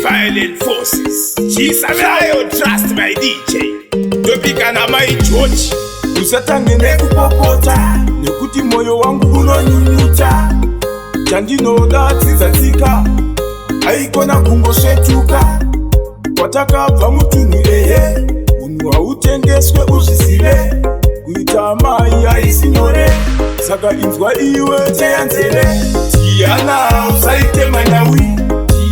Violent forces. Samero, trust my DJ. Topikana my George. Usatange nekupopota, nekuti moyo wangu unonyunyuta. Chandinoda tsika, haikona kungosvetuka. Watakabva mutunhu ehe, unhu hautengeswe uzvisive. Kuita mai haisi nyore, saka inzwa iwe teyanzere. Diana, usaite manyawi.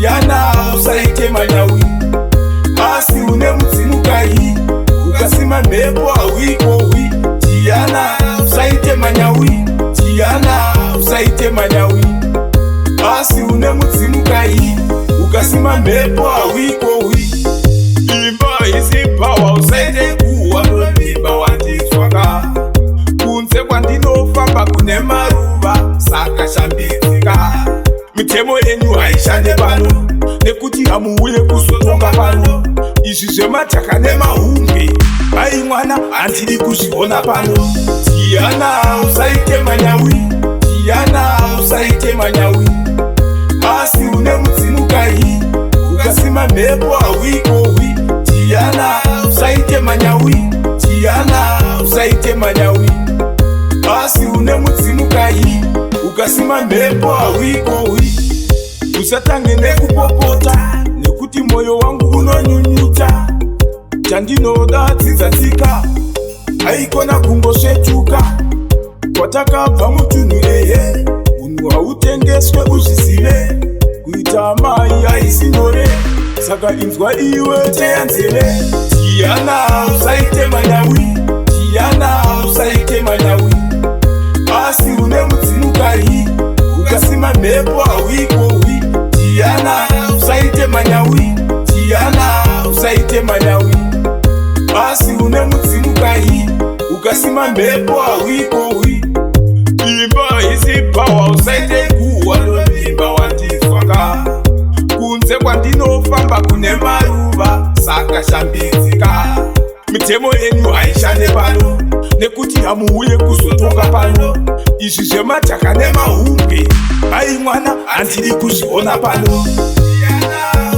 Diana, usaite manyawi. Asi une mudzimukai, ukasima mhepo hauikowi. Diana, usaite manyawi. Diana, usaite manyawi. Asi une mudzimukai, ukasima mhepo hauikowi. Imba isi power, usaite kuwa mimba wanditswaka. Kunze kwandinofamba kune maruva, saka shambidzika. Mitemo yenyu haishande pano, nekuti hamuuye kuzotonga pano. Izvi zvemataka nemahumbi, mai mwana handidi kuzviona pano. Diana, usaite manyawi. Diana, usaite manyawi. Asi une mudzimukai, ukasima mhepo hauikowi. Diana, usaite manyawi. Diana, usaite manyawi. Asi une mudzimukai, ukasima mhepo hauikowi. Usatange nekupopota, nekuti moyo wangu unonyunyuta. Chandinoda tsika, haikona kungosvetuka. Watakabva mutunhu ehe, unhu hautengeswe uzvisive. Kuita mai haisi nyore, saka inzwa iwe teyanzere. Diana, usaite manyawi. Diana, usaite manyawi. Asi une mudzimukai, ukasima mhepo hauikowi. Diana, usaite manyawi. Diana, usaite manyawi. Asi une mudzimukai, ukasima mhepo hauikowi. Imba isi power, usaite kuwa mimba wanditswaka. Kunze kwandinofamba kune maruva, saka shambidzika. Mitemo yenyu haishande pano, nekuti hamuuye kuzotonga pano. Izvi zvemataka nemahumbi, mai mwana handidi kuzviona pano. Diana.